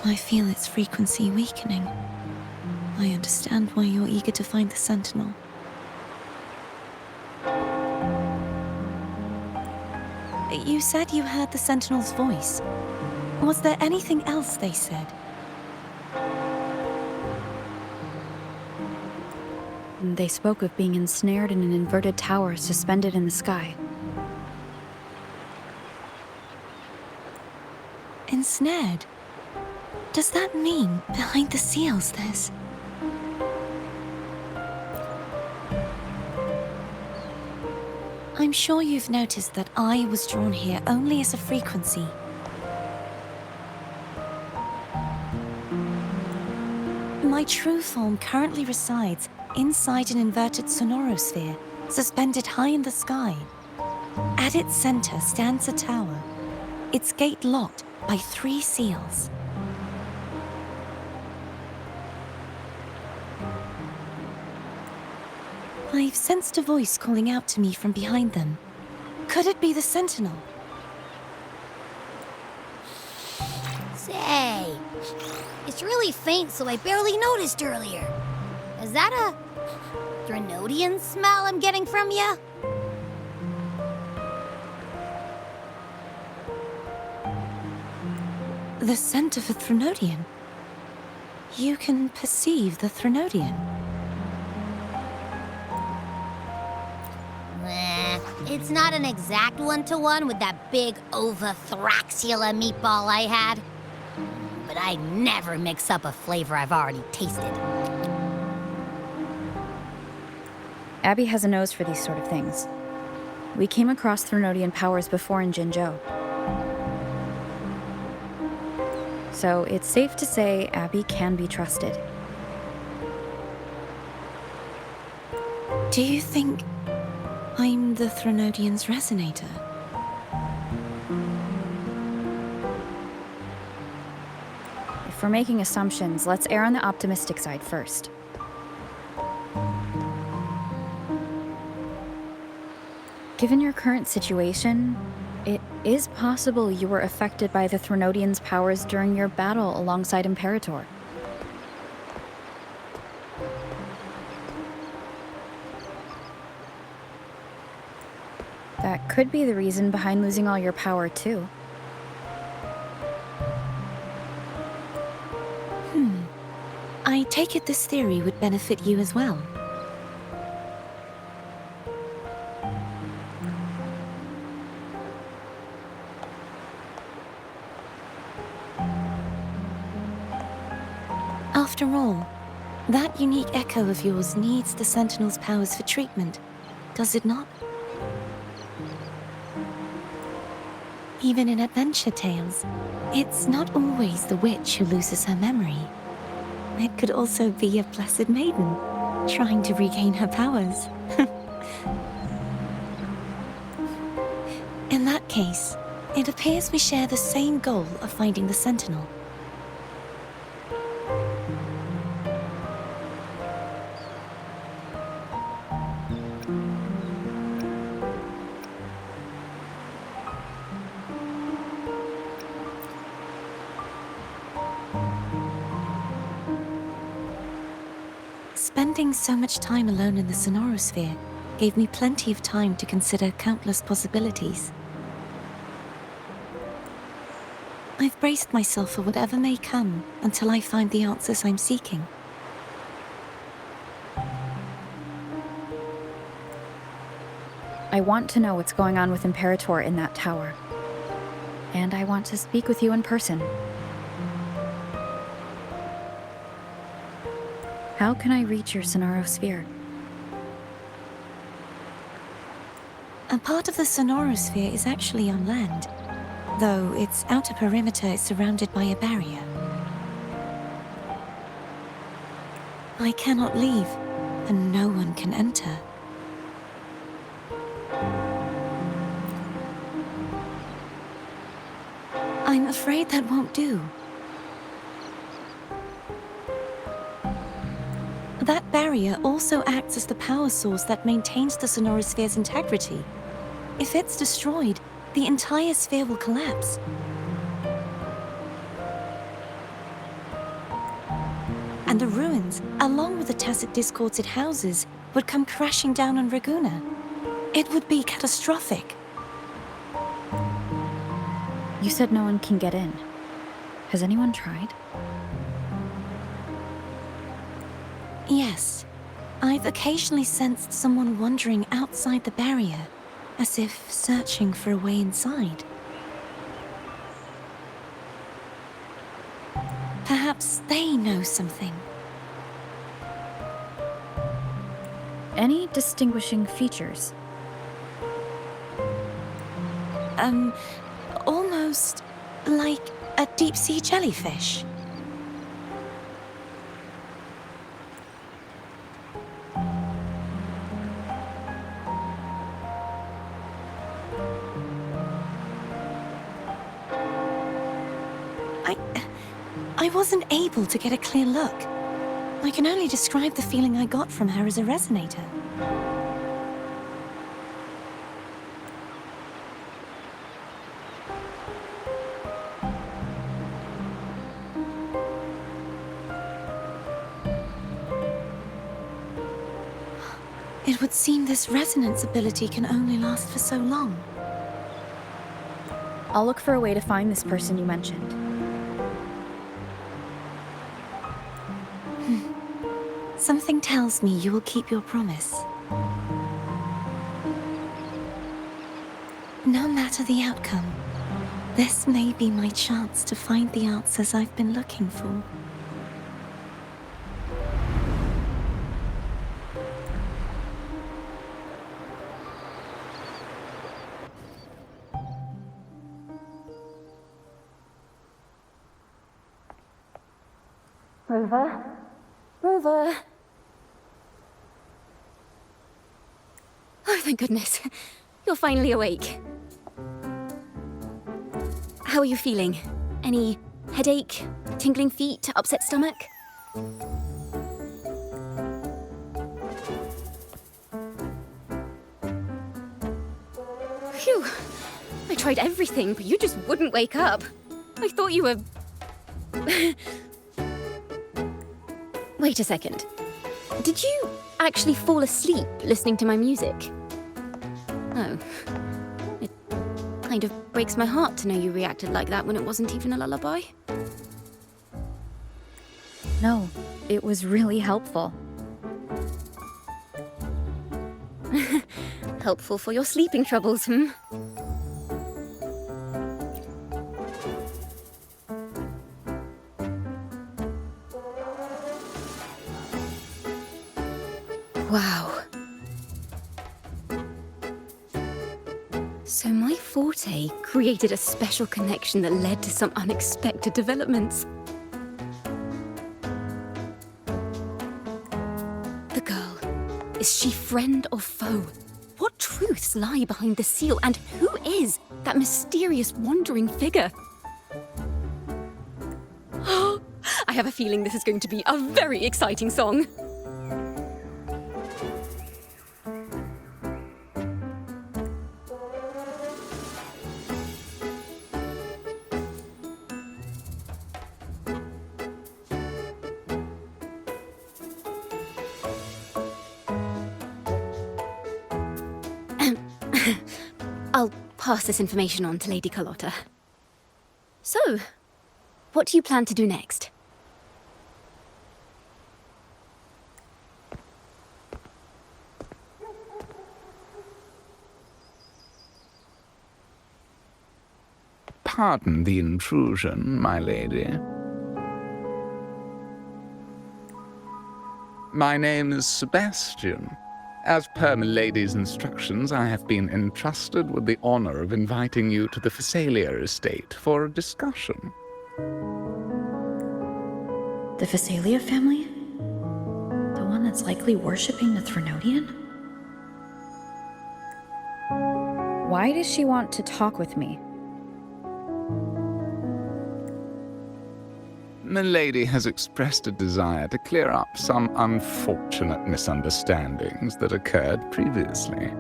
I feel its frequency weakening. I understand why you're eager to find the Sentinel. You said you heard the Sentinel's voice. Was there anything else they said? They spoke of being ensnared in an inverted tower suspended in the sky. Ensnared? Does that mean behind the seals there's... I'm sure you've noticed that I was drawn here only as a frequency. My true form currently resides inside an inverted sonorosphere, suspended high in the sky. At its center stands a tower, its gate locked by 3 seals. I've sensed a voice calling out to me from behind them. Could it be the Sentinel? Say, it's really faint, so I barely noticed earlier. Is that a Threnodian smell I'm getting from you? The scent of a Threnodian? You can perceive the Threnodian? It's not an exact one-to-one with that big Ovathraxula meatball I had. But I never mix up a flavor I've already tasted. Abby has a nose for these sort of things. We came across Threnodian powers before in Jinzhou. So it's safe to say Abby can be trusted. Do you think I'm the Threnodian's resonator? If we're making assumptions, let's err on the optimistic side first. Given your current situation, it is possible you were affected by the Threnodian's powers during your battle alongside Imperator. That could be the reason behind losing all your power, too. I take it this theory would benefit you as well. After all, that unique echo of yours needs the Sentinel's powers for treatment, does it not? Even in adventure tales, it's not always the witch who loses her memory. It could also be a blessed maiden, trying to regain her powers. In that case, it appears we share the same goal of finding the Sentinel. Spending so much time alone in the sonorosphere gave me plenty of time to consider countless possibilities. I've braced myself for whatever may come until I find the answers I'm seeking. I want to know what's going on with Imperator in that tower. And I want to speak with you in person. How can I reach your sonorosphere? A part of the sonorosphere is actually on land, though its outer perimeter is surrounded by a barrier. I cannot leave, and no one can enter. I'm afraid that won't do. That barrier also acts as the power source that maintains the sonorosphere's integrity. If it's destroyed, the entire sphere will collapse. And the ruins, along with the tacit discords it houses, would come crashing down on Raguna. It would be catastrophic. You said no one can get in. Has anyone tried? Yes. I've occasionally sensed someone wandering outside the barrier, as if searching for a way inside. Perhaps they know something. Any distinguishing features? Almost like a deep-sea jellyfish. I wasn't able to get a clear look. I can only describe the feeling I got from her as a resonator. It would seem this resonance ability can only last for so long. I'll look for a way to find this person you mentioned. Something tells me you will keep your promise. No matter the outcome, this may be my chance to find the answers I've been looking for. Rover? Rover? Oh, thank goodness. You're finally awake. How are you feeling? Any headache, tingling feet, upset stomach? Phew. I tried everything, but you just wouldn't wake up. I thought you were... Wait a second. Did you actually fall asleep listening to my music? Oh. It kind of breaks my heart to know you reacted like that when it wasn't even a lullaby. No, it was really helpful. Helpful for your sleeping troubles, hmm? Wow. So my forte created a special connection that led to some unexpected developments. The girl, is she friend or foe? What truths lie behind the seal, and who is that mysterious wandering figure? I have a feeling this is going to be a very exciting song. I'll pass this information on to Lady Carlotta. So, what do you plan to do next? Pardon the intrusion, my lady. My name is Sebastian. As per my lady's instructions, I have been entrusted with the honor of inviting you to the Phasalia estate for a discussion. The Phasalia family? The one that's likely worshipping the Threnodian? Why does she want to talk with me? Milady has expressed a desire to clear up some unfortunate misunderstandings that occurred previously.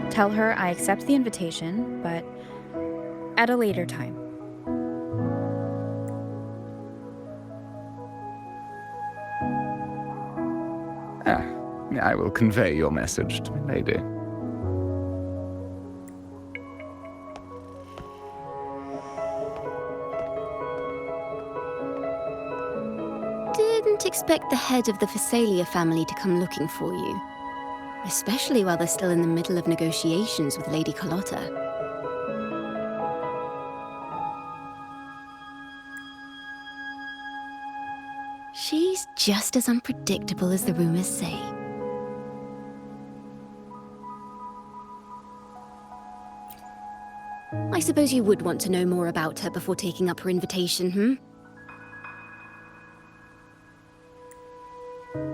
Tell her I accept the invitation, but at a later time. I will convey your message to Milady. Didn't expect the head of the Phasalia family to come looking for you. Especially while they're still in the middle of negotiations with Lady Carlotta. She's just as unpredictable as the rumors say. I suppose you would want to know more about her before taking up her invitation,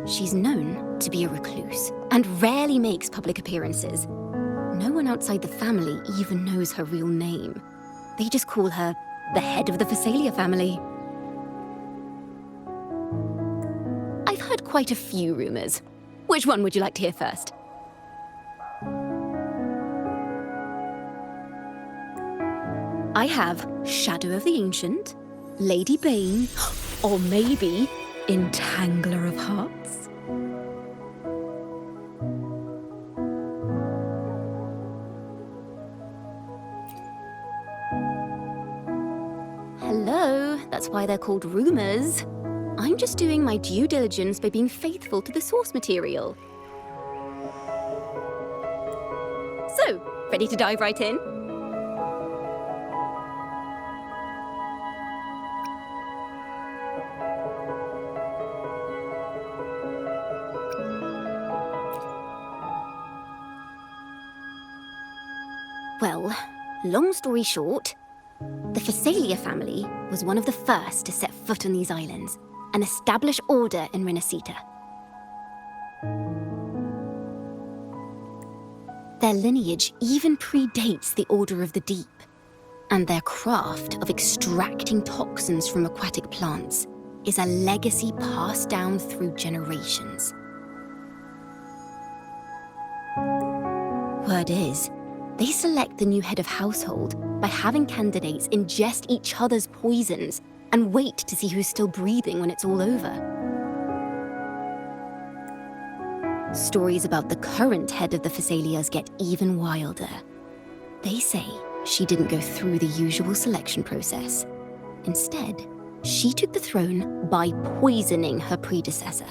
She's known to be a recluse, and rarely makes public appearances. No one outside the family even knows her real name. They just call her the head of the Phasalia family. I've heard quite a few rumors. Which one would you like to hear first? I have Shadow of the Ancient, Lady Bane, or maybe Entangler of Hearts. Hello, that's why they're called rumors. I'm just doing my due diligence by being faithful to the source material. So, ready to dive right in? Well, long story short, the Phasalia family was one of the first to set foot on these islands and establish order in Renacita. Their lineage even predates the Order of the Deep, and their craft of extracting toxins from aquatic plants is a legacy passed down through generations. Word is, they select the new head of household by having candidates ingest each other's poisons and wait to see who's still breathing when it's all over. Stories about the current head of the Phasalias get even wilder. They say she didn't go through the usual selection process. Instead, she took the throne by poisoning her predecessor.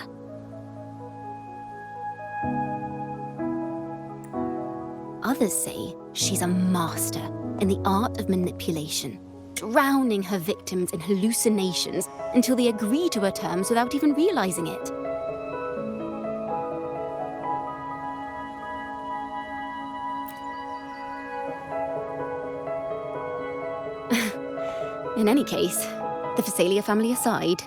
Others say she's a master in the art of manipulation, drowning her victims in hallucinations until they agree to her terms without even realizing it. In any case, the Phasalia family aside,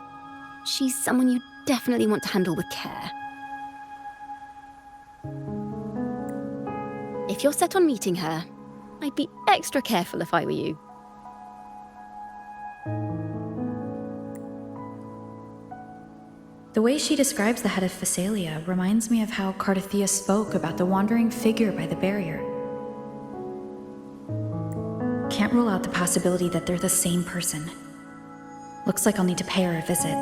she's someone you definitely want to handle with care. If you're set on meeting her, I'd be extra careful if I were you. The way she describes the head of Phasalia reminds me of how Cardothea spoke about the wandering figure by the barrier. Can't rule out the possibility that they're the same person. Looks like I'll need to pay her a visit.